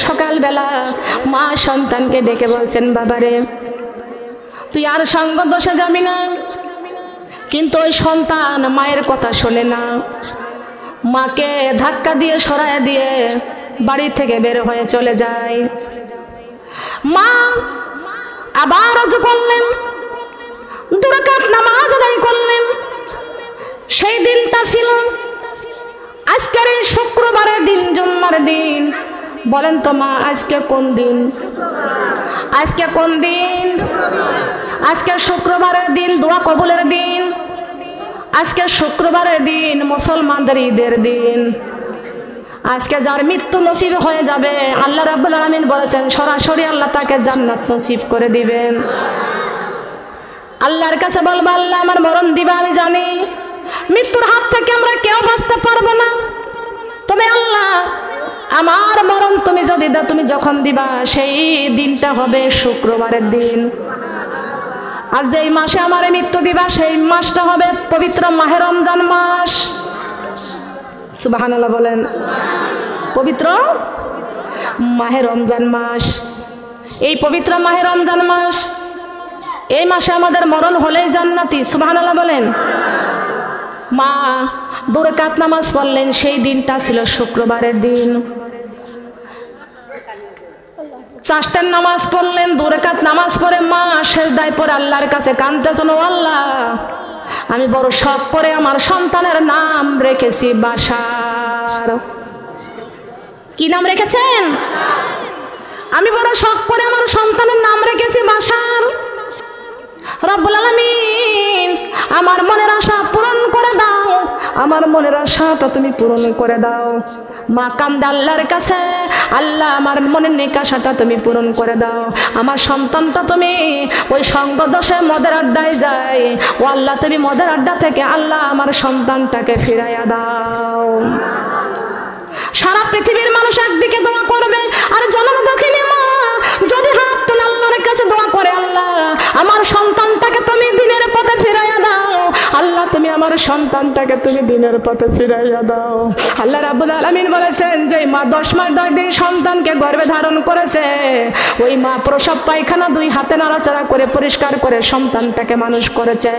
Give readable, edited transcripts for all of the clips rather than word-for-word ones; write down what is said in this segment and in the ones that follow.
সকালবেলা মা সন্তানকে ডেকে বলছেন, বাবারে তুই আর সঙ্গ দোষে যাবি না। কিন্তু ওই সন্তান মায়ের কথা শোনে না, মাকে ধাক্কা দিয়ে সরায় দিয়ে বাড়ি থেকে বের হয়ে চলে যায়। মা আবার ওযু করলেন, 2 রাকাত নামাজ আদায় করলেন। সেই দিনটা ছিল আজকের এই শুক্রবারের দিন, জুম্মার দিন। বলেন তো মা, আজকে কোন দিন? আজকে কোন দিন? আজকে শুক্রবারের দিন, দোয়া কবুলের দিন। আজকে শুক্রবারের দিন, মুসলমানদের ঈদের দিন। আজকে যার মৃত্যু নসিব হয়ে যাবে, আল্লাহ রাব্বুল আলামিন বলেছেন সরাসরি আল্লাহ তাকে জান্নাত নসিব করে দিবেন। আল্লাহর কাছে বলবো, আল্লাহ আমার মরণ দিবা আমি জানি, মৃত্যুর হাত থেকে আমরা কেউ বাঁচতে পারবো না। তবে আল্লাহ আমার মরণ তুমি যদি দাও, তুমি যখন দিবা সেই দিনটা হবে শুক্রবারের দিন। আর যেই মাসে আমার মৃত্যু দিবা সেই মাসটা হবে পবিত্র মাহে রমজান মাস। সুবহানাল্লাহ বলেন। পবিত্র মাহে রমজান মাস, এই পবিত্র মাহে রমজান মাস, এই মাসে আমাদের মরণ হলেই জান্নাতি। সুবহানাল্লাহ বলেন। মা 2 রাকাত নামাজ পড়লেন, সেই দিনটা ছিল শুক্রবারের দিন। চাষতের নামাজ পড়লেন, 2 রাকাত নামাজ পড়ে মা সেজদায় পড়ে আল্লাহর কাছে কাঁদতেছেন, ও আল্লাহ আমি বড় শখ করে আমার সন্তানের নাম রেখেছি বাশার। কি নাম রেখেছেন? আমি বড় শখ করে আমার সন্তানের নাম রেখেছি বাশার। রব্বুল আলামিন আমার মনের আশা পূরণ করে দাও, আমার মনের আশাটা তুমি পূরণ করে দাও। মা কান্দে আল্লাহর কাছে, আল্লাহ আমার মনের নিকাশাটা তুমি পূরণ করে দাও। আমার সন্তানটা তুমি ওই সঙ্গ দোষে মদের আড্ডায় যায়, ও আল্লাহ তুমি মদের আড্ডা থেকে আল্লাহ আমার সন্তানটাকে ফিরাইয়া দাও। সারা পৃথিবীর মানুষ একদিকে দোয়া করবে, আর জনম দক্ষিণে মা যদি হাত তুলে আল্লাহর কাছে দোয়া করে, আল্লাহ আমার সন্তানটাকে তুমি দিনের পথে ফিরাইয়া দাও, আল্লাহ তুমি আমার সন্তানটাকে তুমি দিনের পথে ফিরাইয়া দাও। আল্লাহ রাব্বুল আলামিন বলেছেন যে মা 10 মাস 10 দিন সন্তানকে গর্ভে ধারণ করেছে, ওই মা প্রসব পায়খানা 2 হাতে নাড়াচাড়া করে পরিষ্কার করে সন্তানটাকে মানুষ করেছে।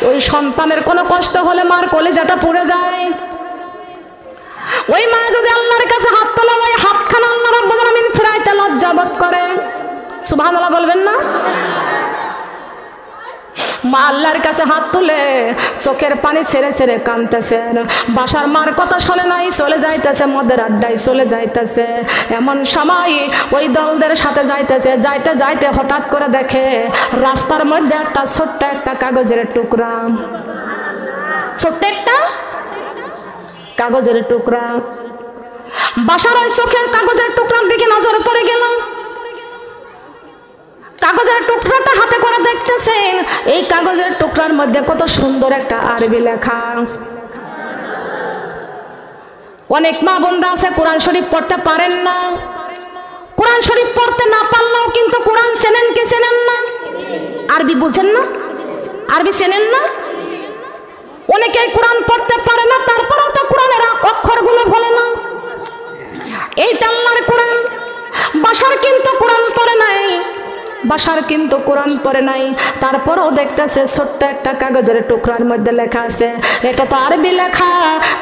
ওই সন্তানের কোনো কষ্ট হলে মার কলিজাটা পুড়ে যায়। ওই মা যদি আল্লাহর কাছে হাত তোলে, ওই হাতখানা আল্লাহ রাব্বুল আলামিন ফিরাইতে লজ্জাবোধ করে। সুবহানাল্লাহ বলবেন না? মা আল্লাহর কাছে হাত তুলে চোখের পানি ছেড়ে ছেড়ে কাঁদতেছেন। বাসার মার কথা শোনে নাই, চলে যাইতেছে মদের আড্ডায় চলে যাইতেছে। এমন সময় ওই দলদের সাথে যাইতেছে, যাইতে যাইতে হঠাৎ করে দেখে রাস্তার মধ্যে একটা ছোট্ট একটা কাগজের টুকরা, ছোট্ট একটা কাগজের টুকরা। বাসার ওই চোখের কাগজের টুকরার দিকে নজর পড়ে গেল। কাগজের টুকরাটা হাতে করে দেখতেছেন, এই কাগজের টুকরার মধ্যে কত সুন্দর একটা আরবি লেখা। অনেক মা বোনরা আছে কোরআন শরীফ পড়তে পারেন না। কোরআন শরীফ পড়তে না পারলেও কিন্তু কোরআন চেনেন কি চেনেন না? আরবি বুঝেন না? আরবি চেনেন না? অনেকেই কোরআন পড়তে পারে না, তারপরেও তো কোরআনের অক্ষরগুলো বলে না। এইটা আল্লাহর কোরআন। বাসার কিন্তু কোরআন পড়ে নাই, বাসার কিন্তু কোরআন পড়ে নাই, তারপরেও দেখতেছে ছোট্ট একটা কাগজের টুকরার মধ্যে লেখা আছে। এটা তো আরবি লেখা।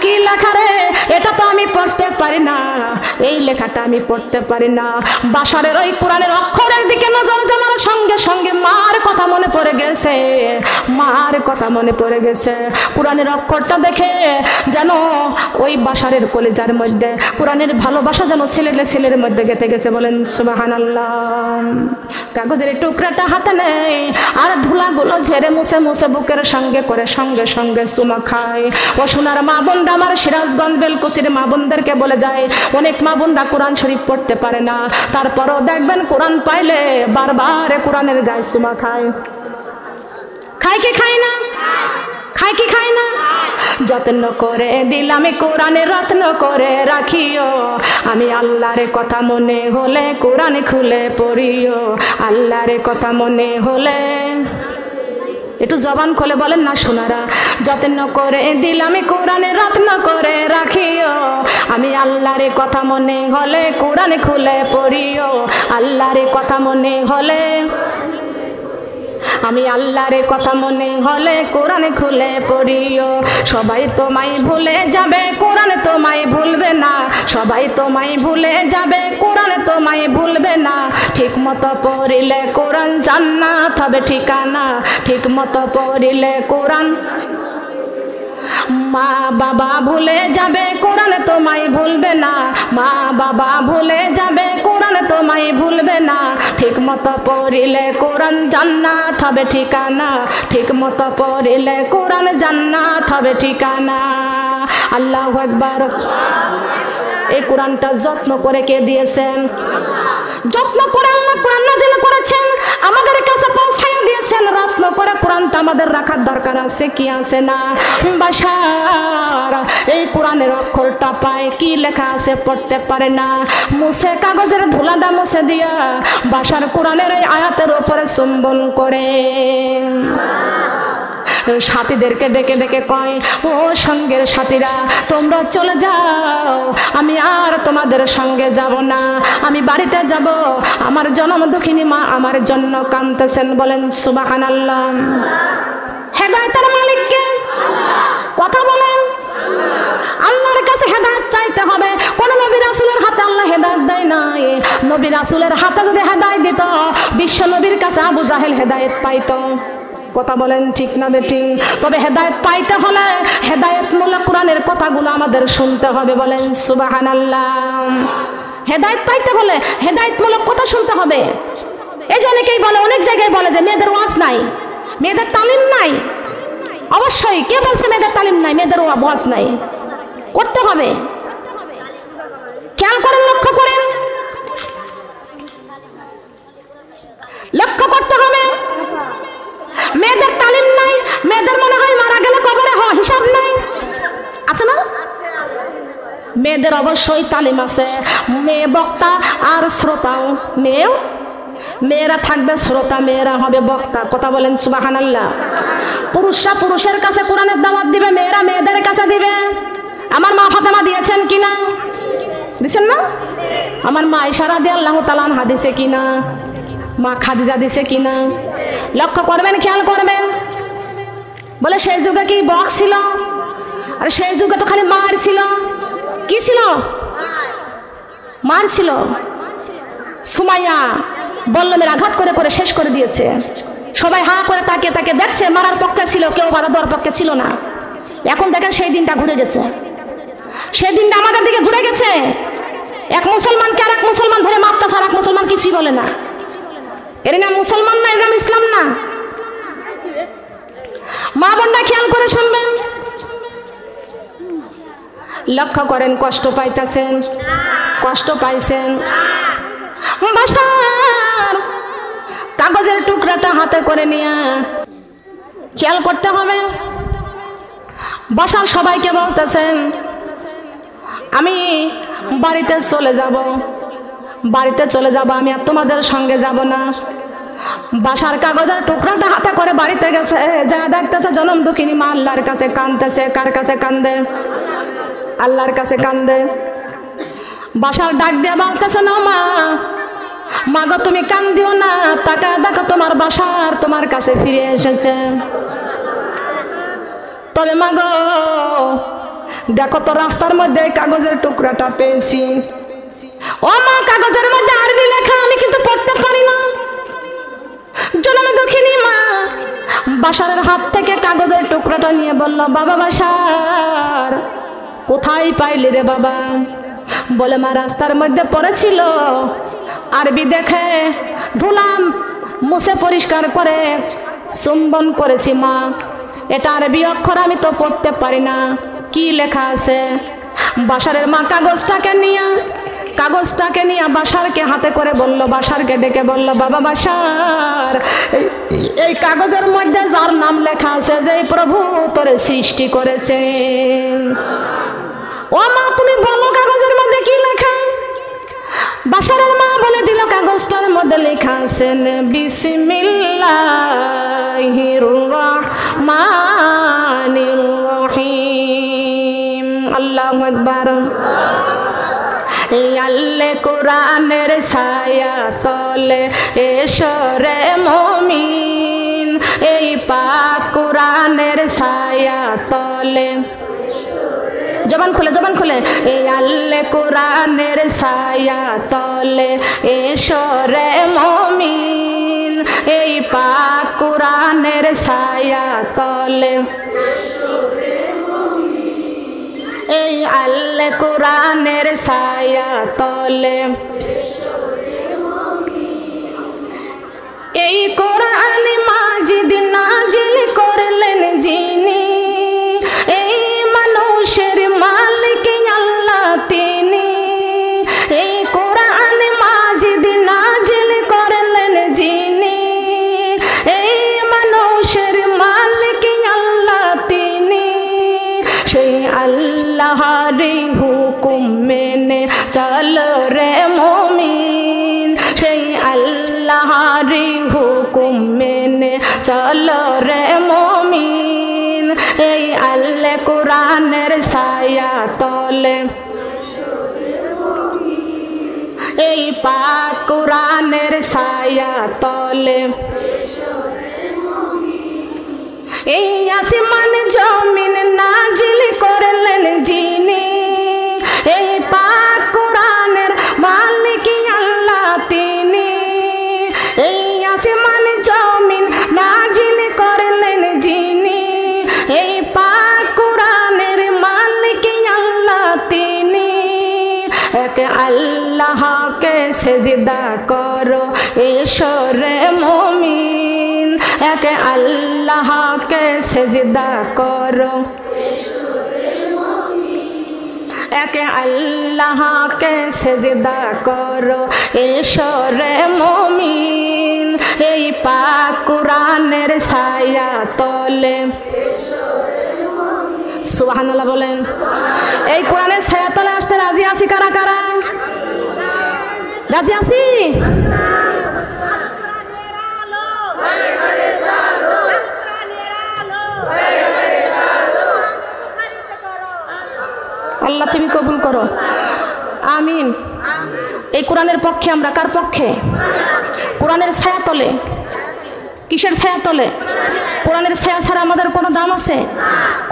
কি লেখা রে? এটা তো আমি পড়তে পারি না, এই লেখাটা আমি পড়তে পারি না। বাসারের ওই কোরআনের অক্ষরের দিকে নজর দেওয়ার সঙ্গে সঙ্গে মার কথা মনে পড়ে গেছে, মার কথা মনে পড়ে গেছে। কোরআনের অক্ষরটা দেখে যেন ওই বাসারের কলিজার মধ্যে কোরআনের ভালোবাসা যেন ছেলের মধ্যে গেঁথে গেছে। বলেন সুবহানাল্লাহ। কাগজের টুকরাটা হাতে নেই, আর ধুলাগুলো ঝেড়ে মুছে মুছে বুকের সঙ্গে করে সঙ্গে সঙ্গে চুমা খায়। ও সোনার মা বোনরা আমার সিরাজগঞ্জ বেলকুচির মা বোনদেরকে বলে যায়, অনেক মা বোনরা কোরআন শরীফ পড়তে পারে না, তারপরও দেখবেন কোরআন পাইলে বারবার কোরআনের গায়ে চুমা খায়। খায় কি খায় না? খায় কি খায় না? যত্ন করে দিলাম কোরআনে রত্ন করে রাখিও, আমি আল্লাহর কথা মনে হলে কোরআন খুলে পড়িও, আল্লাহর কথা মনে হলে একটু জবান খুলে বলেন না সোনারা, যত্ন করে দিলাম কোরআনে রত্ন করে রাখিও, আমি আল্লাহর কথা মনে হলে কোরআন খুলে পড়িও, আল্লাহর কথা মনে হলে, আমি আল্লাহর কথা মনে হলে কোরআন খুলে পড়িও। সবাই তোমায় ভুলে যাবে কোরআন তোমায় ভুলবে না, সবাই তোমায় ভুলে যাবে কোরআন তোমায় ভুলবে না, ঠিক মতো পড়িলে কোরআন জান্নাত হবে ঠিকানা, ঠিক মতো পড়িলে কোরআন। মা বাবা ভুলে যাবে কোরআন তোমায় ভুলবে না, মা বাবা ভুলে যাবে কোরআন তোমায় ভুলবে না, ঠিক মতো পড়িলে কোরআন জান্নাত হবে ঠিকানা, ঠিক মতো পড়িলে কোরআন জান্নাত হবে ঠিকানা। আল্লাহু আকবার। এই কোরআনটা যত্ন করে কে দিয়েছেন? যত্ন করে আল্লাহ কোরআন নাযিল করেছেন, আমাদের কাছে পৌঁছায় দিয়েছেন। রত্ন করে কোরআনটা আমাদের রাখার দরকার আছে কি আছে না? বাশার এই কোরআনের অক্ষরটা পায় কি লেখা আছে পড়তে পারে না, মুছে কাগজের ধুলাটা মুছে দিয়া বাশার কোরআনের এই আয়াতের উপরে চুম্বন করে। সাথীদেরকে ডেকে ডেকে কয়, ও সঙ্গের সাথীরা তোমরা চলে যাও, আমি আর তোমাদের সঙ্গে যাব না, আমি বাড়িতে যাব। আমার জনম দুঃখিনী মা আমার জন্য কাঁদতেছেন, বলেন সুবহানাল্লাহ। হেদায়েতের মালিক কে? কথা বলেন। আল্লাহর কাছে হেদায়েত চাইতে হবে। কোন নবী রাসূলের হাতে আল্লাহ হেদায়েত দেয় নাই। নবী রাসূলের হাতে যদি হেদায়েত দিত, বিশ্ব নবীর কাছে আবু জাহেল হেদায়েত পাইতো। কথা বলেন ঠিক না বেঠিক? তবে হেদায়েত পাইতে হলে হেদায়েতমূলক কোরআনের কথাগুলো আমাদের শুনতে হবে, বলেন সুবহানাল্লাহ। হেদায়েত পাইতে হলে হেদায়েতমূলক কথা শুনতে হবে। এই যে অনেকেই বলে, অনেক জায়গায় বলে যে মেয়েদের ওয়াজ নাই, মেয়েদের তালিম নাই। অবশ্যই, কে বলছে মেয়েদের তালিম নাই, মেয়েদের ওয়াজ নাই? করতে হবে। খেয়াল করেন, লক্ষ্য করেন, লক্ষ্য করতে হবে। মেয়েদের তালিম নাই, মেয়েদের মনে হয় মারা গেলে কবরে হিসাব নাই, আছে না? মেয়েদের অবশ্যই তালিম আছে। মেয়ে বক্তা আর শ্রোতাও, মেয়েরা থাকবে শ্রোতা, মেয়েরা হবে বক্তা। কথা বলেন সুবহানাল্লাহ। পুরুষরা পুরুষের কাছে কোরআনের দাওয়াত দিবে, মেয়েরা মেয়েদের কাছে দিবে। আমার মা ফাতেমা দিয়েছেন কিনা? দিছেন না? আমার মা আয়েশা রাদিয়াল্লাহু তাআলা আনহা দিছে কিনা? মা খাদিজা দিছে কিনা? লক্ষ্য করবেন, খেয়াল করবেন। বলে সেই যুগে কি বক্স ছিল? আর সেই যুগে তো খালি মার ছিল। কি ছিল? মার ছিল। সুমাইয়া বল্লমের আঘাত করে করে শেষ করে দিয়েছে। সবাই হা করে তাকে তাকে দেখছে, মারার পক্ষে ছিল, কেউ বাধা দেওয়ার পক্ষে ছিল না। এখন দেখেন সেই দিনটা ঘুরে গেছে, সেই দিনটা আমাদের দিকে ঘুরে গেছে। এক মুসলমানকে আর এক মুসলমান ধরে মারতেছে, আর এক মুসলমান কিছুই বলে না। এর নাম মুসলমান না, এর নাম ইসলাম না। মা বোনরা খেয়াল করে শুনবেন, লক্ষ্য করেন। কষ্ট পাইতেছেন, কষ্ট পাইছেন। বাসার কাগজের টুকরাটা হাতে করে নিয়ে খেয়াল করতে হবে। বাসার সবাইকে বলতেছেন, আমি বাড়িতে চলে যাব, বাড়িতে চলে যাব, আমি আর তোমাদের সঙ্গে যাব না। বাসার কাগজের টুকরাটা হাতে করে বাড়িতে গেছে, যা দেখতেছে জনম দুঃখিনী মা আল্লাহর কাছে কাঁদতেছে। কার কাছে কান্দে? আল্লাহর কাছে কান্দে। বাসার ডাক দিয়ে বলতেছে, না মা, মাগো তুমি কান্দিও না, টাকা দেখো তোমার বাসার তোমার কাছে ফিরে এসেছে। তবে মাগো দেখো তো রাস্তার মধ্যে কাগজের টুকরাটা পেয়েছি। ও মা, কাগজের মধ্যে আরবি লেখা, আমি কিন্তু পড়তে পারি না। জনম দুঃখিনী মা বাশারের হাত থেকে কাগজের টুকরাটা নিয়ে বলল, বাবা বাশার, কোথায় পাইলি রে বাবা? বলে, মা রাস্তার মধ্যে পড়েছিল, আরবি দেখে ধুলাম মুছে পরিষ্কার করে চুম্বন করেছি মা। এটা আরবি অক্ষর, আমি তো পড়তে পারি না, কি লেখা আছে? বাশারের মা কাগজটাকে নিয়ে বাশারকে হাতে করে বলল, বাশারকে ডেকে বলল, বাবা বাশার, এই কাগজের মধ্যে যার নাম লেখা আছে, যে প্রভু তোরে সৃষ্টি করেছে। ও মা, তুমি বলো কাগজের মধ্যে কি লেখা? বাশারের মা বলে দিল, কাগজটার মধ্যে লেখা আছে বিসমিল্লাহির রহমানির রহিম। আল্লাহু আকবার। এই আল্লাহ কোরআনের ছায়া তলে এসো রে মুমিন, এই পাক কোরআনের ছায়া তলে। জবান খুলে জবান খুলে। এই আল্লাহ কোরআনের ছায়া তলে এসো রে মুমিন, এই পাক কোরআনের ছায়া তলে। এই আল্লাহ কোরআনের ছায়া তলে। এই কোরআন মাজিদ নাজিল করলেন যিনি, এই মানুষের মালিক আল্লাহ তিনি। এই কোরআন মাজিদ নাজিল করলেন যিনি, এই মানুষের মালিক আল্লাহ তিনি। সেই আল্লাহর হুকুম মেনে চল রে মুমিন, সেই আল্লাহর হুকুম মেনে চল রে মুমিন, এই আল্লাহ কোরআনের ছায়া তলে। এই পাক কোরআনের ছায়া তলে। এই আসমান জমিন নাজিল করলেন যিনি, এই পাক কোরআনের মালিক আল্লাহ তিনি। এই আসমান জমিন নাজিল করলেন যিনি, এই পাক কোরআনের মালিক আল্লাহ তিনি। এক আল্লাহকে সেজদা করো এসো রে মুমিন, এক আল্লাহকে সেজদা করো। এক আল্লাহকে সেজদা করো এসো রে মুমিন, এই পাক কোরআনের ছায়া তলে। সুবহানাল্লাহ বলেন। এই কোরআনের ছায়া তলে আসতে রাজি আছি কারা কারা? রাজি আছি? আল্লাহ তুমি কবুল করো, আমিন। এই কোরআনের পক্ষে আমরা। কার পক্ষে? কোরআনের ছায়া তলে। কিসের ছায়া তলে? কোরআনের ছায়া ছাড়া আমাদের কোনো দাম আছে,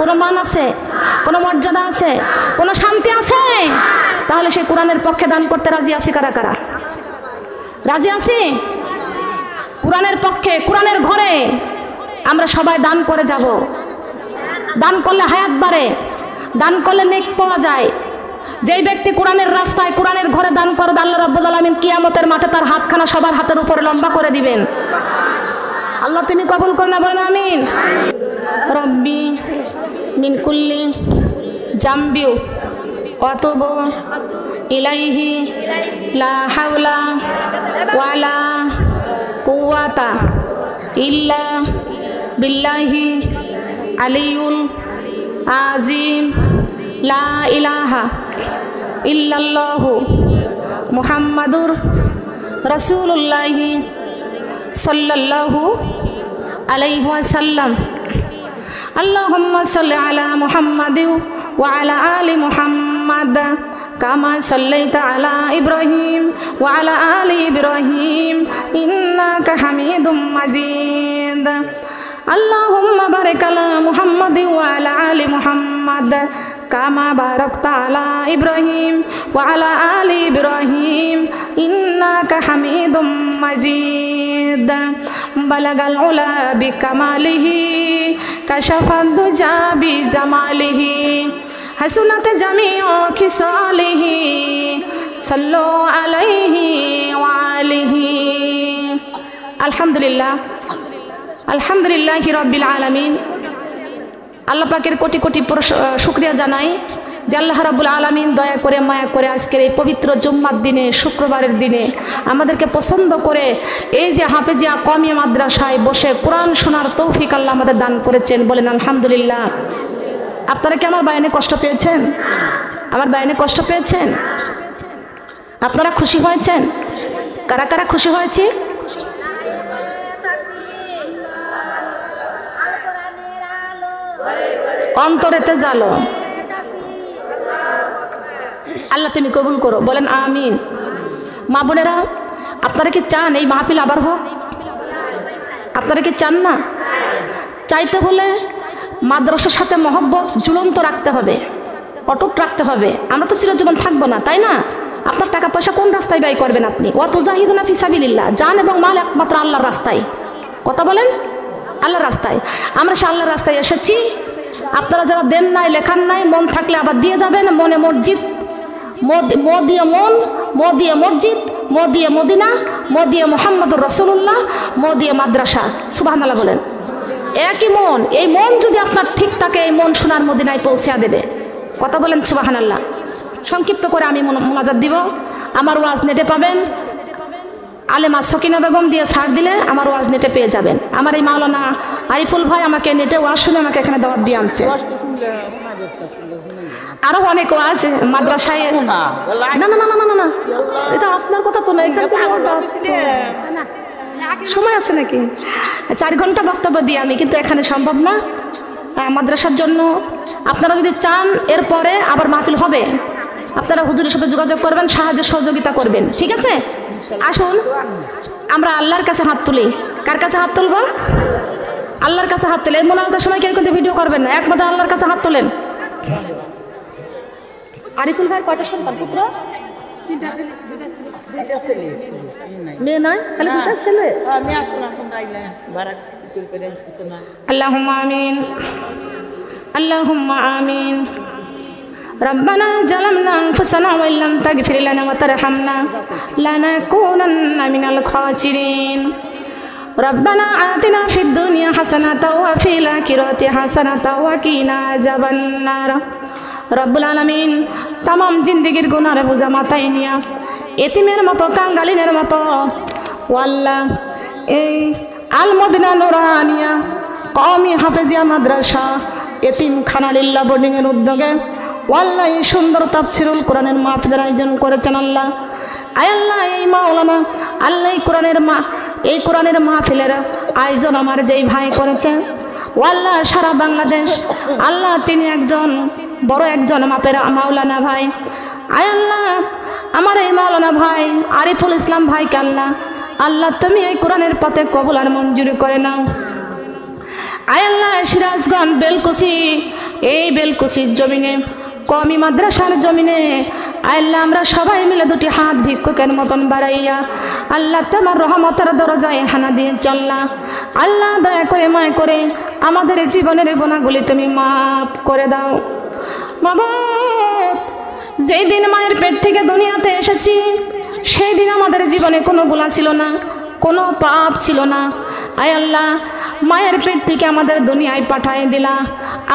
কোনো মান আছে, কোনো মর্যাদা আছে, কোনো শান্তি আছে? তাহলে সেই কোরআনের পক্ষে দান করতে রাজি আছি কারা কারা? রাজি আছি? কোরআনের পক্ষে, কোরআনের ঘরে আমরা সবাই দান করে যাব। দান করলে হায়াত বাড়ে, দান করলে নেক পাওয়া যায়। যেই ব্যক্তি কোরআনের রাস্তায়, কোরআনের ঘরে দান করবে, আল্লাহ রাব্বুল আলামিন কিয়ামতের মাঠে তার হাতখানা সবার হাতের উপরে লম্বা করে দিবেন। আল্লাহ তুমি কবুল করো না, বলেন আমিন। রব্বি মিন কুল্লি জামবিউ ওয়াতুবু ইলাইহি লা হাওলা ওয়ালা কুওয়াতা ইল্লা বিল্লাহি আলিয়ুল আজিম। লা ইলাহা ইল্লাল্লাহু মুহাম্মাদুর রাসূলুল্লাহি সাল্লাল্লাহু আলাইহি ওয়াসাল্লাম। আল্লাহুম্মা সাল্লি আলা মুহাম্মাদি ওয়া আলা আলি মুহাম্মাদ কামা সাল্লাইতা আলা ইব্রাহিম ওয়া আলা আলি ইব্রাহিম ইন্নাকা হামিদুম মাজিদ। আল্লাহুম্মা বারিক আলা মুহাম্মাদি ওয়া আলা আলি মুহাম্মাদ কামা বারাকতা আলা ইব্রাহিম ওয়া আলা আলি ইব্রাহিম ইন্নাকা হামিদুম মাজিদ। বালাগাল উলা বিকামালিহি কাশাফাদ দুজা বিজামালিহি হাসুনাত জামিউ খিসালিহি সাল্লু আলাইহি ওয়া আলিহি। আলহামদুলিল্লাহ, আলহামদুলিল্লাহি রাব্বিল আলামিন। আল্লাহ পাকের কোটি কোটি শুকরিয়া জানাই যে আল্লাহ রাব্বুল আলামিন দয়া করে মায়া করে আজকের এই পবিত্র জুম্মার দিনে, শুক্রবারের দিনে আমাদেরকে পছন্দ করে এই যে হাফেজিয়া কওমি মাদ্রাসায় বসে কোরআন শোনার তৌফিক আল্লাহ আমাদের দান করেছেন। বলেন আলহামদুলিল্লাহ। আপনারা কি আমার বায়ানে কষ্ট পেয়েছেন? আমার বায়ানে কষ্ট পেয়েছেন? আপনারা খুশি হয়েছেন? কারা কারা খুশি হয়েছে? অন্তরেতে জালো। আল্লাহ তুমি কবুল করো, বলেন আমিন। মা বোনেরা, আপনারা কি চান এই মাহফিল আবার হোক? আপনারা কি চান না? চাইতে হলে মাদ্রাসার সাথে মহব্বত ঝুলন্ত রাখতে হবে, অটুট রাখতে হবে। আমরা তো চিরজীবন থাকবো না, তাই না? আপনার টাকা পয়সা কোন রাস্তায় ব্যয় করবেন আপনি? ওয়া তুজাহিদুনা ফি সাবিলিল্লাহ, জান এবং মাল একমাত্র আল্লাহর রাস্তায়। কথা বলেন, আল্লাহর রাস্তায়। আমরা সে আল্লাহর রাস্তায় এসেছি। আপনারা যারা দেন নাই, লেখান নাই, মন থাকলে আবার দিয়ে যাবেন। মনে মসজিদ, মো দিয়ে মন, মো দিয়ে মসজিদ, মো দিয়ে মদিনা, মো দিয়ে মুহাম্মদুর রাসূলুল্লাহ, মো দিয়ে মাদ্রাসা। সুবহানাল্লাহ বলেন। একই মন, এই মন যদি আপনার ঠিক থাকে, এই মন সোনার মদিনায় পৌঁছে দেবে। কথা বলেন সুবহানাল্লাহ। সংক্ষিপ্ত করে আমি মোনাজাত দিব। আমার ওয়াজ নেটে পাবেন, আলেমা সকিনা বেগম দিয়ে ছাড় দিলে আমার ওয়াজ নেটে পেয়ে যাবেন। আমার এই মাওলানা আরিফুল ভাই আমাকে নেটে ওয়াজ শুনে আমাকে এখানে দাওয়াত দিয়ে আনছে। আরো অনেক ওয়াজ মাদ্রাসায়। না না না না না না, এটা আপনার কথা তো না। এখানে সময় আছে নাকি? 4 ঘন্টা বক্তব্য দিয়ে আমি, কিন্তু এখানে সম্ভব না। মাদ্রাসার জন্য আপনারা যদি চান এরপরে আবার মাহফিল হবে, আপনারা হুজুরের সাথে যোগাযোগ করবেন, সাহায্য সহযোগিতা করবেন, ঠিক আছে? আসুন আমরা আল্লাহর কাছে হাত তুলি। কার কাছে হাত তুলবো? আল্লাহর কাছে হাত তুলে। মোনাজাতের সময় কেউ কিন্তু ভিডিও করবেন না, একমাত্র আল্লাহর কাছে হাত তোলেন। আরিফুল ভাই কয়টা সন্তান? পুত্র? মেয়ে নয়, খালি 2টা ছেলে। আল্লাহুম্মা আমিন, আল্লাহুম্মা আমিন। ربنا ظلمنا أنفسنا وإن لم تغفر لنا وترحمنا لنكونن من الخاسرين ربنا آتنا في الدنيا حسنة وفي الآخرة حسنة وقنا عذاب النار রব্বুল আলামিন तमाम জিন্দেগির গুনাহ বোঝা মাথায় নিয়া এতিমের মতো কাঙ্গালিনের মতো আল্লাহ এই আল মদিনা নুরানিয়া কওমি হাফেজিয়া মাদ্রাসা এতিমখানা লিল্লাহ বোর্ডিং এর উদ্যোগে আল্লাহ এই সুন্দর তাফসিরুল কোরআনের মাহফিলের আয়োজন করেছেন। আল্লাহ আয় আল্লাহ এই মাওলানা আল্লাহ এই কোরআনের মাহফিলের আয়োজন আমার যেই ভাই করেছেন ও আল্লাহ সারা বাংলাদেশ আল্লাহ তিনি একজন বড় একজন মাপের মাওলানা ভাই। আয় আল্লাহ আমার এই মাওলানা ভাই আরিফুল ইসলাম ভাইকে আল্লাহ তুমি এই কোরআনের পথে কবুল আর মঞ্জুরি করে নাও। আয় আল্লাহ সিরাজগঞ্জ বেলকুচি, এই বেলকুচির জমিনে কওমি মাদ্রাসার জমিনে আল্লাহ আমরা সবাই মিলে 2টি হাত ভিক্ষুকের মতন বাড়াইয়া আল্লাহ তোমার রহমতের দরজায় হানা দিয়ে চললা। আল্লাহ দয়া করে মায়া করে আমাদের জীবনের গুনাহগুলি তুমি মাফ করে দাও। মাবুদ যেই দিন মায়ের পেট থেকে দুনিয়াতে এসেছি সেই দিন আমাদের জীবনে কোনো গুনাহ ছিল না, কোনো পাপ ছিল না। আয় আল্লাহ মায়ের পেট থেকে আমাদের দুনিয়ায় পাঠায় দিলা,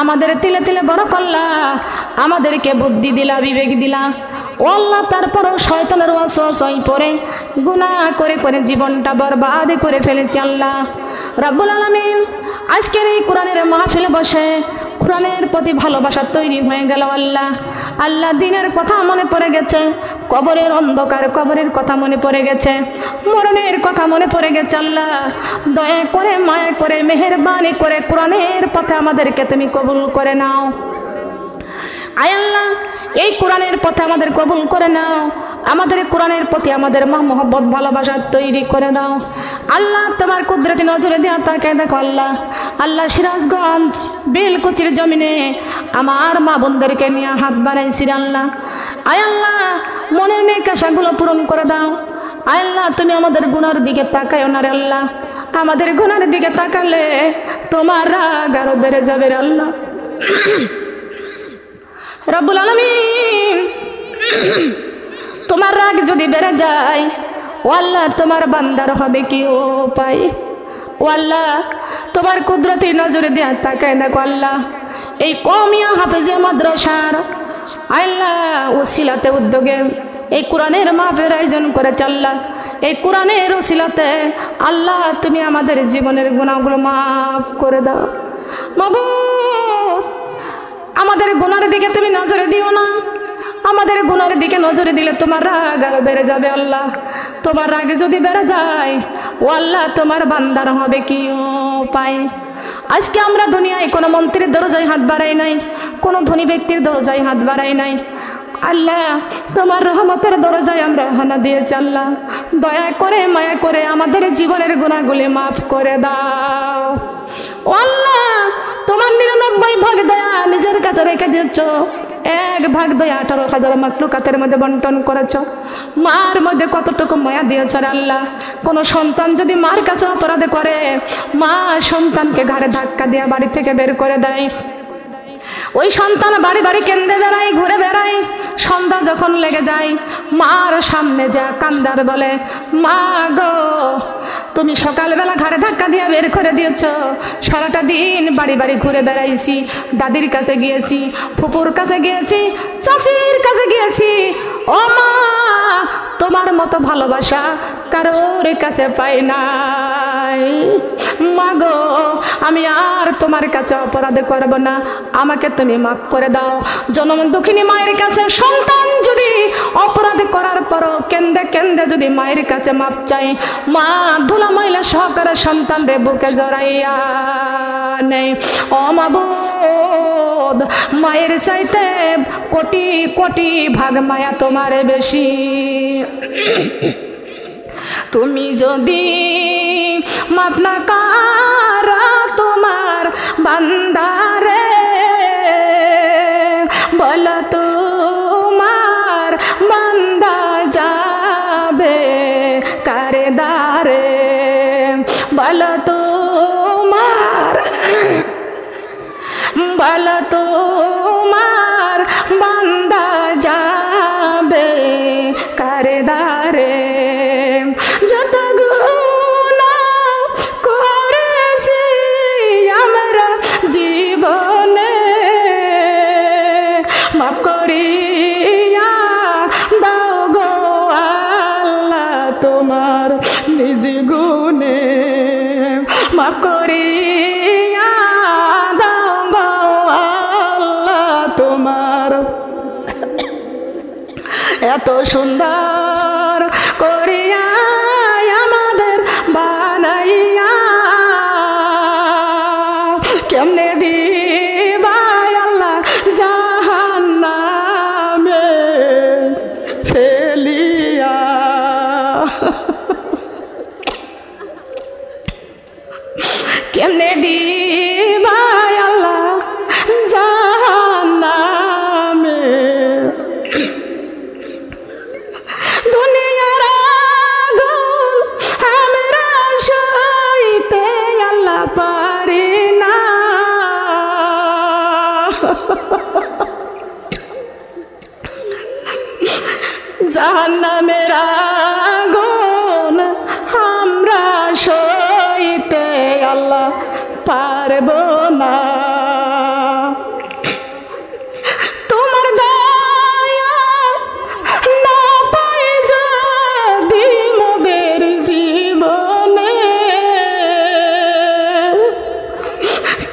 আমাদের তিলে তিলে বড় করলা, আমাদেরকে বুদ্ধি দিলা, বিবেক দিলা। ও আল্লাহ তারপরও শয়তানের ওয়াসওয়াসায় পড়ে গুনাহ করে করে জীবনটা বরবাদ করে ফেলেছি। আল্লাহ রব্বুল আলামিন আজকের এই কোরআনের মাহফিলে বসে কোরআনের প্রতি ভালোবাসা তৈরি হয়ে গেল। আল্লাহ আল্লাহ দিনের কথা মনে পড়ে গেছে, কবরের অন্ধকার, কবরের কথা মনে পড়ে গেছে, মরণের কথা মনে পড়ে গেছে। আল্লাহ দয়া করে মায়া করে মেহেরবানি করে কোরআনের পথে আমাদেরকে তুমি কবুল করে নাও। আয় আল্লাহ এই কোরআনের পথে আমাদের কবুল করে নাও, আমাদের কোরআনের প্রতি আমাদের মহব্বত ভালোবাসা তৈরি করে দাও। আল্লাহ তোমার কুদরতি নজরে দিয়া তাকায় দেখো। আল্লাহ আল্লাহ সিরাজগঞ্জ বেলকুচির জমিনে আমার মা বোনদেরকে নিয়ে হাত বাড়াইছি। আল্লাহ আয় আল্লাহ মনের নেক আশাগুলো পূরণ করে দাও। আয় আল্লাহ তুমি আমাদের গুনার দিকে তাকায়ও না রে আল্লাহ, আমাদের গুনার দিকে তাকালে তোমার রাগ আরো বেড়ে যাবে রে আল্লাহ। রব্বুল আলামিন তোমার রাগ যদি বেড়ে যায় ও আল্লাহ তোমার বান্দার হবে কি উপায়? ও আল্লাহ তোমার কুদরতি নজরে দিয়া তাকায় দেখো। আল্লাহ এই কওমিয়া হাফেজিয়া মাদ্রাসার আল্লাহ ওসিলাতে উদ্যোগে এই কোরআনের মাহফিলের আয়োজন করেছে। আল্লাহ এই কোরআনের ওসিলাতে আল্লাহ তুমি আমাদের জীবনের গুনাহগুলো মাফ করে দাও। মাবুদ আমাদের গুনার দিকে তুমি নজরে দিও না, আমাদের গুনার দিকে নজরে দিলে তোমার রাগ আরো বেড়ে যাবে। আল্লাহ তোমার রাগে যদি বেড়ে যায় ও আল্লাহ তোমার বান্দার হবে কি উপায়? আজকে আমরা দুনিয়ায় কোনো মন্ত্রীর দরজায় হাত বাড়াই নাই, কোনো ধনী ব্যক্তির দরজায় হাত বাড়াই নাই। আল্লাহ তোমার রহমতের দরজায় আমরা হানা দিয়েছি। আল্লাহ দয়া করে মায়া করে আমাদের জীবনের গুনাহগুলি মাফ করে দাও। ও আল্লাহ তোমার 99 ভাগ দয়া নিজের কাছে রেখে দিয়েছ, 1 ভাগ দয়া 18,000 মাখলুকাতের মধ্যে বন্টন করেছ। মার মধ্যে কতটুকু মায়া দিয়েছ রে আল্লাহ। কোনো সন্তান যদি মার কাছে অপরাধ করে, মা সন্তানকে ঘাড়ে ধাক্কা দিয়ে বাড়ি থেকে বের করে দেয়। ওই সন্তান বাড়ি বাড়ি কেন্দ্রে বেড়ায়, ঘুরে বেড়ায়। সন্ধ্যা যখন লেগে যায়, মার সামনে যা কান্দার বলে, মা গো তুমি সকালবেলা ঘাড়ে ধাক্কা দিয়ে বের করে দিয়েছ, সারাটা দিন বাড়ি বাড়ি ঘুরে বেড়াইছি, দাদির কাছে গিয়েছি, ফুপুর কাছে গিয়েছি, চাচির কাছে গিয়েছি। ও মা তোমার মতো ভালোবাসা কারোর কাছে পাই নাই। মা গো আমি আর তোমার কাছে অপরাধ করব না, আমাকে তুমি মাফ করে দাও। জনম দুঃখিনী মায়ের কাছে সন্তান যদি অপরাধ করার পরও কেন্দে কেন্দে যদি মায়ের কাছে মাপ চাই, মা ধুলা মহিলা সহকারে সন্তান রে বুকে জড়াইয়া নেই। ও মাবুদ মায়ের চাইতে কোটি কোটি ভাগ মায়া তোমার বেশি। তুমি যদি মাফ না করা তোমার বান্দারে, বলো তোমার বান্দা যাবে কারে দারে, বলো তোমার বান্দা যাবে কারে দারে। যত গুনাহ করেছি আমরা জীবনে, মাফ করিয়া দাও গো আল্লাহ তোমার নিজ গুণে, মাফ করিয়া দাও গো আল্লাহ তোমার। এত সুন্দর করিয়া আমাদের বানাইয়া কেমনে দিবা আল্লাহ জাহান্নামে ফেলিয়া। কেমনে দিবা আল্লাহ জাহান্নামে। দুনিয়ার আগুন আমরা সইতে আল্লাহ পারি না, জাহান্নামের আগুন আমরা সইতে আল্লাহ পারব না। তোমার দয়া না পাই যদি মোদের জীবনে,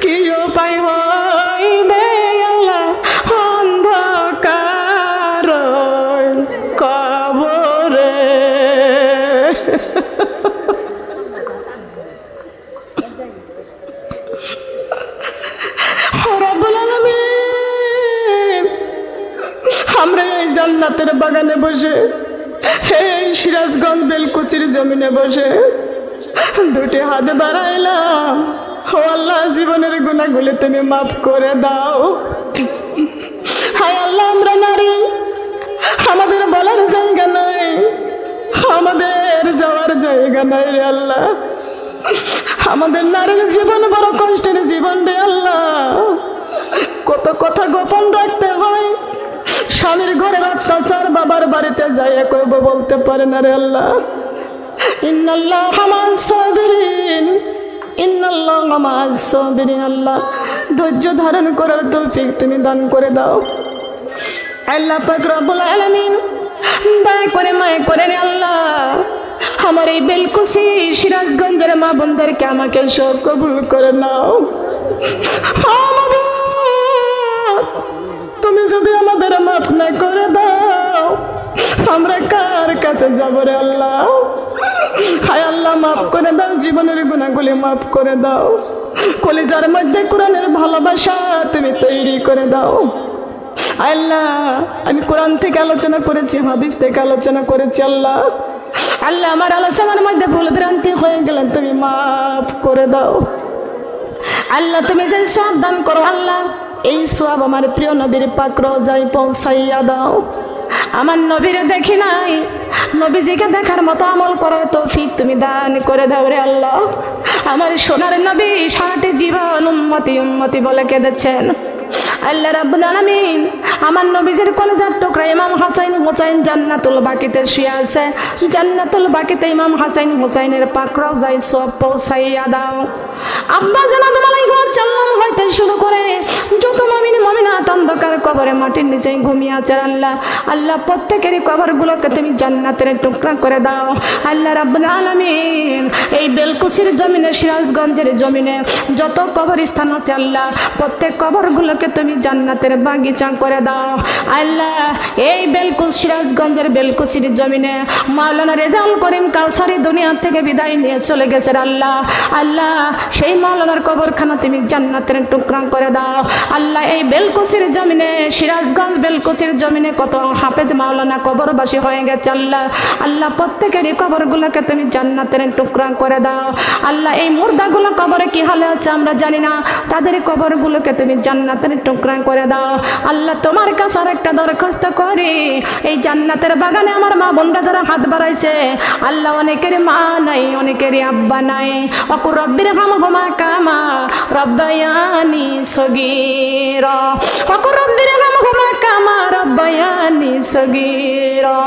কি উপায় হইবে আল্লাহ অন্ধকার কবরে। রব্বুল আলামিন আমরা এই জান্নাতের বাগানে বসে, এই সিরাজগঞ্জ বেলকুচির জমিনে বসে দুটি হাত বাড়াইলাম। ও আল্লাহ জীবনের গুনাহগুলি তুমি মাফ করে দাও। হায় আল্লাহ আমরা নারী, আমাদের বলার জায়গা নাই, আমাদের যাওয়ার জায়গা নাই রে আল্লাহ। আমাদের নারীর জীবন বড় কষ্টের জীবন রে আল্লাহ। কত কথা গোপন রাখতে হয়, স্বামীর ঘরের অত্যাচার বাবার বাড়িতে যাইয়া কইব বলতে পারে না রে আল্লাহ। ইন্নাল্লাহা মা'আস সাবিরিন, ইন্নাল্লাহা মা'আস সাবিরিন। আল্লাহ ধৈর্য ধারণ করার তৌফিক তুমি দান করে দাও। আল্লাহ পাক রব্বুল আলামিন দয়া করে মায়া করে রে আল্লাহ আমার এই বেলকুচি সিরাজগঞ্জের মা বোনদেরকে আমাকে সব কবুল করে নাও। তুমি যদি আমাদের মাফ না করে দাও, আমরা কার কাছে যাব রে আল্লাহ? হায় আল্লাহ মাফ করে দাও, জীবনের গুনাহগুলি মাফ করে দাও। কলিজার মধ্যে কোরআনের ভালোবাসা তুমি তৈরি করে দাও। আল্লাহ আমি কোরআন থেকে আলোচনা করেছি, হাদিস থেকে আলোচনা করেছি। আল্লাহ আল্লাহ আমার আলোচনার মধ্যে ভুল ভ্রান্তি হয়ে গেলেন তুমি মাফ করে দাও। আল্লাহ তুমি যে সওয়াব দান করো আল্লাহ, এই সওয়াব আমার প্রিয় নবীর পাক রওজায় পৌঁছাইয়া দাও। আমার নবীরে দেখি নাই, নবীজিকে দেখার মতো আমল করার তৌফিক তুমি দান করে দাও রে আল্লাহ। আমার সোনার নবী সারাটি জীবন উম্মতি উম্মতি বলে কেঁদেছেন। আল্লাহ রাব্বুল আলামিন আমার নবীজির কলেজার টুকরা ইমাম হাসান হুসাইন জান্নাতুল বাকিতে শুয়ে আছে, জান্নাতুল বাকিতে ইমাম হাসান হুসাইনের পাক রওজায় সওয়াব পৌঁছাইয়া দাও। আব্বা জান আদম আলাইহিস সালাম হইতে শুরু করে যত মুমিন মুমিনাত অন্ধকার কবরে মাটির নিচে ঘুমিয়ে আছে আল্লাহ, আল্লাহ প্রত্যেকেরই কবরগুলোকে তুমি জান্নাতের টুকরা করে দাও। আল্লাহ রাব্বুল আলামিন এই বেলকুচির জমিনে, সিরাজগঞ্জের জমিনে যত কবরস্থান আছে আল্লাহ, প্রত্যেক কবরগুলোকে তুমি জান্নাতের বাগিচা করে দাও। আল্লাহ এই বেলকুচ, সিরাজগঞ্জের বেলকুচির জমিনে মাওলানা রেজাউল করিম কাউসারি দুনিয়া থেকে বিদায় নিয়ে চলে গেছে আল্লাহ, আল্লাহ সেই মাওলানার কবরখানা তুমি জান্নাতের টুকরা করে দাও। আল্লাহ এই বেলকুচির জমিনে, সিরাজগঞ্জ বেলকুচির জমিনে কত হাফেজ মাওলানা কবরবাসী হয়ে গেছে আল্লাহ, আল্লাহ প্রত্যেকেরই কবরগুলোকে তুমি জান্নাতের টুকরা করে দাও। আল্লাহ এই মুর্দাগুলো কবরে কি হালে আছে আমরা জানি না, তাদের কবরগুলোকে তুমি জান্নাতের টুকরা করে দাও। আল্লাহ তোমার কাছে আর একটা দরখাস্ত করি, এই জান্নাতের বাগানে আমার মা বোনরা যারা হাত বাড়াইছে আল্লাহ, অনেকের মা নাই, অনেকেরই আব্বা নাই, ওয়াকুর রব্বির হামহুমা কামা রব্বায়ানি সগীরা, ওয়াকুর রব্বির হামহুমা কামা রব্বায়ানি সগীরা।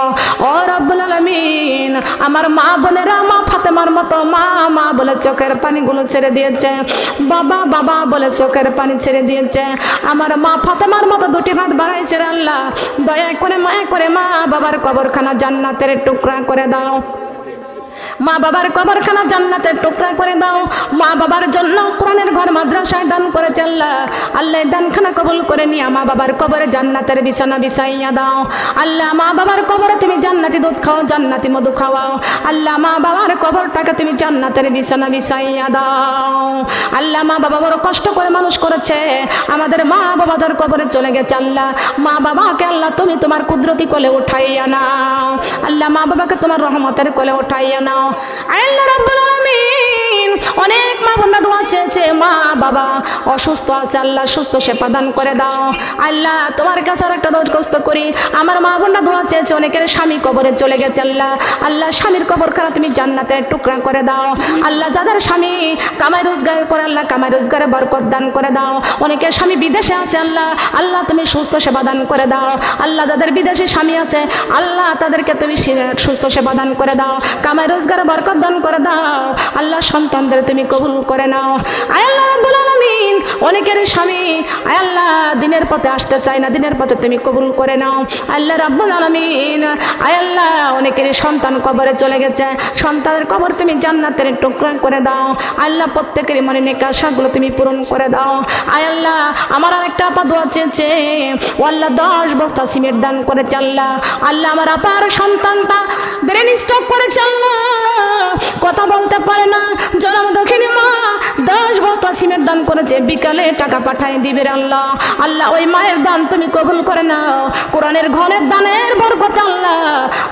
ও রব্বুল আলামিন আমার মা বোনেরা মা ফাতেমার মতো মা মা বলে চোখের পানিগুলো ছেড়ে দিয়েছে, বাবা বাবা বলে চোখের পানি ছেড়ে দিয়েছে, আমার মা ফাতেমার মতো দুটি হাত বাড়াইছে আল্লাহ, দয়া করে মায়া করে মা বাবার কবরখানা জান্নাতের টুকরা করে দাও। মা বাবার কবরখানা জান্নাতের টুকরা করে দাও। মা বাবার জন্য কোরআনের ঘর মাদ্রাসায় দান করেছে আল্লাহ, আল্লাহ দানখানা কবুল করে নিয়ে মা বাবার কবরে জান্নাতের বিছানা বিছাইয়া দাও। আল্লাহ মা বাবার কবরে তুমি জান্নাতি দুধ খাও, জান্নাতি মধু খাওয়াও। আল্লাহ মা বাবার কবরটাকে তুমি জান্নাতের বিছানা বিছাইয়া দাও। আল্লাহ মা বাবা বড় কষ্ট করে মানুষ করেছে, আমাদের মা বাবা যার কবরে চলে গেছে আল্লাহ, মা বাবাকে আল্লাহ তুমি তোমার কুদরতি কোলে উঠাইয়া নাও। আল্লাহ মা বাবাকে তোমার রহমতের কোলে উঠাইয়া নাও। আল্লাহ রাব্বুল আলামিন অনেক মা বোনরা দোয়া চেয়েছে, মা বাবা অসুস্থ আছে আল্লাহ সুস্থ সেবা দান করে দাও। আল্লাহ তোমার কাছে আর একটা দরখাস্ত করি, আমার মা বোনরা দোয়া চেয়েছে, অনেকের স্বামী কবরে চলে গেছে আল্লাহ, আল্লাহ স্বামীর কবরখানা তুমি জান্নাতের টুকরা করে দাও। আল্লাহ যাদের স্বামী কামাই রোজগার করে আল্লাহ কামাই রোজগারে বরকত দান করে দাও। অনেকের স্বামী বিদেশে আছে আল্লাহ, আল্লাহ তুমি সুস্থ সেবা দান করে দাও। আল্লাহ যাদের বিদেশি স্বামী আছে আল্লাহ তাদেরকে তুমি সুস্থ সেবা দান করে দাও, কামাই রোজগারে বরকত দান করে দাও। আল্লাহ সন্তানদের তুমি কবুল করে নাও। আল্লাহ রাব্বুল আলামিন অনেকের স্বামী আল্লাহ দিনের পথে আসতে চায় না, দিনের পথে তুমি কবুল করে নাও। আল্লাহ রাব্বুল আলামিন আল্লাহ অনেকের সন্তান কবরে চলে গেছে, সন্তানের কবর তুমি জান্নাতের টুকরা করে দাও। আল্লাহ প্রত্যেকের মনে নেক আশাগুলো তুমি পূরণ করে দাও। আল্লাহ আমার আরেকটা আপা দোয়া চেয়েছে, ও আল্লাহ 10 বস্তা সিমেন্ট দান করেছে আল্লাহ, আল্লাহ আমার আপার সন্তানটা ব্রেন স্ট্রোক করেছে আল্লাহ, কথা বলতে পারে না, জনম দক্ষিণী মা 10 বস্তা সিমেন্ট দান করেছে, বিকালে টাকা পাঠাই দিবে আল্লাহ, আল্লাহ ওই মায়ের দান তুমি কবুল করে নাও। কোরআনের ঘরের দানের বরকত আল্লাহ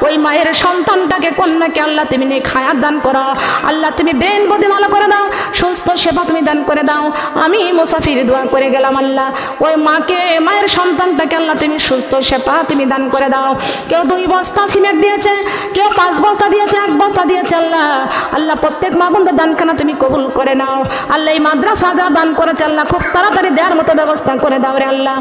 ওই মায়ের সন্তানটাকে কন্যাকে আল্লাহ তুমি নেক হায়াত দান করো, আল্লাহ তুমি ব্রেন বুদ্ধি ভালো করে দাও, সুস্থ সেবা তুমি দান করে দাও। আমি মুসাফির দোয়া করে গেলাম আল্লাহ ওই মাকে মায়ের সন্তানটাকে আল্লাহ তুমি সুস্থ সেবা তুমি দান করে দাও। কেউ 2 বস্তা সিমেন্ট দিয়েছে, কেউ 5 বস্তা দিয়েছে, 1 বস্তা দিয়েছে আল্লাহ, আল্লাহ প্রত্যেক মা বোনদের দানখানা তুমি কবুল করে নাও। আল্লাহ এই মাদ্রাসা যা দান করেছে আল্লাহ খুব তাড়াতাড়ি দেওয়ার মতো ব্যবস্থা করে দাও রে আল্লাহ।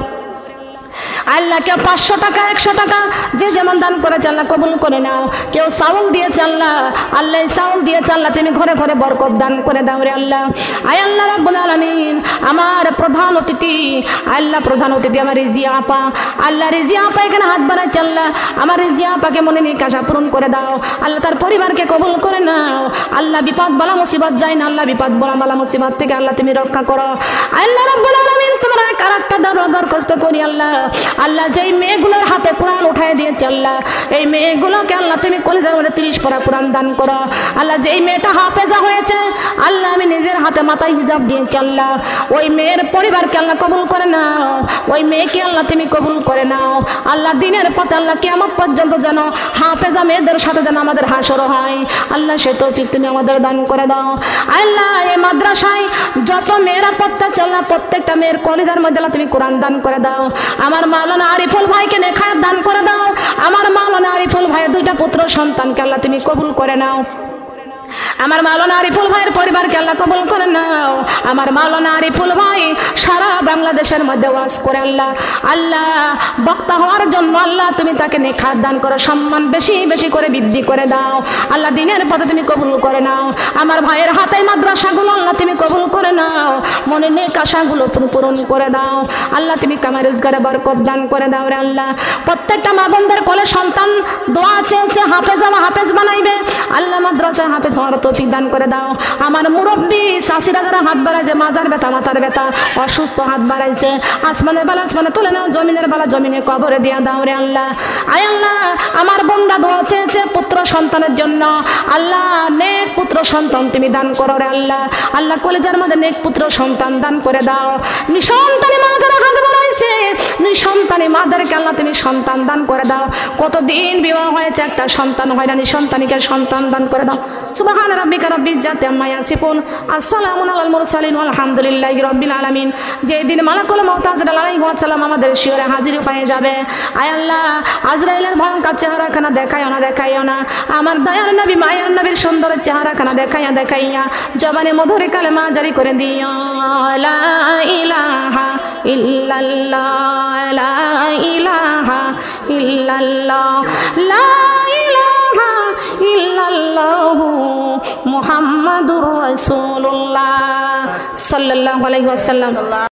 আল্লাহ কেউ 500 টাকা 100 টাকা যে যেমন দান করেছে আল্লাহ কবুল করে নাও। কেউ চাউল দিয়েছে আল্লাহ, আল্লাহ চাউল দিয়েছে আল্লাহ তুমি ঘরে ঘরে বরকত দান করে দাও রে আল্লাহ। আল্লাহ রাব্বুল আলামিন আমার প্রধান অতিথি আল্লাহ, প্রধান অতিথি আমার রিজিয়া আপা, আল্লাহ রিজিয়া আপা এখানে হাত বাড়াচ্ছে আল্লাহ, আমার রিজিয়া আপাকে মনে নিয়ে আশা পূরণ করে দাও আল্লাহ, তার পরিবারকে কবুল করে নাও আল্লাহ। বিপদ বালা মুসিবত যায় না আল্লাহ, বিপদ বালা মুসিবত থেকে আল্লাহ তুমি রক্ষা করো। আল্লাহ রাব্বুল আলামিন তোমার আরেকটা দরখাস্ত করি আল্লাহ, আল্লাহ যেই মেয়েগুলোর হাতে কোরআন উঠাই দিয়েছে আল্লাহ, এই মেয়েগুলোকে আল্লাহ তুমি কলেজের মধ্যে 30 পারা কোরআন দান করো আল্লাহ। যেই মেয়ে মেয়েটা হাফেজা হয়েছে, আল্লাহ আমি নিজের হাতে মাথায় হিজাব দিয়েছি আল্লাহ, ওই মেয়ের পরিবারকে আল্লাহ কবুল করে নাও, ওই মেয়েকে আল্লাহ তুমি কবুল করে নাও আল্লাহ। দিনের পথে আল্লাহ কিয়ামত পর্যন্ত যেন হাফেজা মেয়েদের সাথে যেন আমাদের হাসর হয় আল্লাহ, সে তৌফিক তুমি আমাদের দান করে দাও আল্লাহ। এই মাদ্রাসায় যত মেয়েরা পড়তে চল না, প্রত্যেকটা মেয়ের কলিজার মধ্যে আল্লাহ তুমি কোরআন দান করে দাও। আমার মাওলানা আরিফুল ভাইকে নেখায়াত দান করে দাও, আমার মাওলানা আরিফুল ভাইয়ের দুইটা পুত্র সন্তানকে আল্লাহ তুমি কবুল করে নাও। আমার মাওলানা আরিফুল ভাইয়ের পরিবারকে আল্লাহ কবুল করে নাও। আমার মাওলানা আরিফুল ভাই সারা বাংলাদেশের মধ্যে ওয়াজ করে আল্লাহ, আল্লাহ বক্তা হওয়ার জন্য আল্লাহ তুমি তাকে নেখাত দান করো, সম্মান বেশি বেশি করে বৃদ্ধি করে দাও আল্লাহ। দিনের পথে তুমি কবুল করে নাও। আমার ভাইয়ের হাতে মাদ্রাসাগুলো আল্লাহ তুমি কবুল করে নাও, মনে নেক আশাগুলো তুমি পূরণ করে দাও আল্লাহ। তুমি কামাই রোজগারে বরকত দান করে দাও রে আল্লাহ। প্রত্যেকটা মা বোনদের কোলে সন্তান দোয়া চেয়েছে হাফেজ হাফেজ বানাইবে আল্লাহ, মাদ্রাসা হাফেজ হওয়ার তৌফিক দান করে দাও। আমার মুরব্বী শাশিরা যারা হাত বাড়াইছে, মাজার ব্যথা মাথার ব্যথা অসুস্থ হাত বাড়াইছে, আসমানের বেলা আসমানে তুলে নাও, জমিনের বেলা জমিনে কবরে দিয়া দাও রে আল্লাহ। আয় আল্লাহ আমার বোনরা দোয়া চেয়েছে পুত্র সন্তানের জন্য আল্লাহ, নেক পুত্র সন্তান তুমি দান করো রে আল্লাহ। আল্লাহ কলেজের মধ্যে নেক পুত্র সন্তান দান করে দাও। নিঃসন্তানী মা যারা হাত বাড়াইছে, নিঃসন্তানী মাদেরকে আল্লাহ তুমি সন্তান দান করে দাও। কতদিন বিবাহ হয়েছে একটা সন্তান হয় না, নিঃসন্তানীকে সন্তান দান করে দাও। সুবহান রাব্বিকা রাব্বিল ইজ্জাতি আম্মা ইয়াসিফুন, আসসালামু আলাল মুরসালিন, আলহামদুলিল্লাহি রাব্বিল আলামিন। যেদিন মালাকুল মউত আজরাইল আলাইহিস সালাম আমাদের শিয়রে হাজির হয়ে যাবে, আয় আল্লাহ আজরাইলের ভয়ঙ্কর চেহারাখানা দেখাইও না, দেখাইও না। আমার দয়ার নবী মায়ের নবীর সুন্দর চেহারাখানা দেখাইয়া দেখাইয়া জবানে মধুর কালেমা জারি করে দিও, লা ইলাহা ইল্লাল্লাহ, লা ইলাহা ইল্লাল্লাহ, লা ইলাহা ইল্লাল্লাহু মুহাম্মাদুর রাসূলুল্লাহ সাল্লাল্লাহু আলাইহি ওয়াসাল্লাম।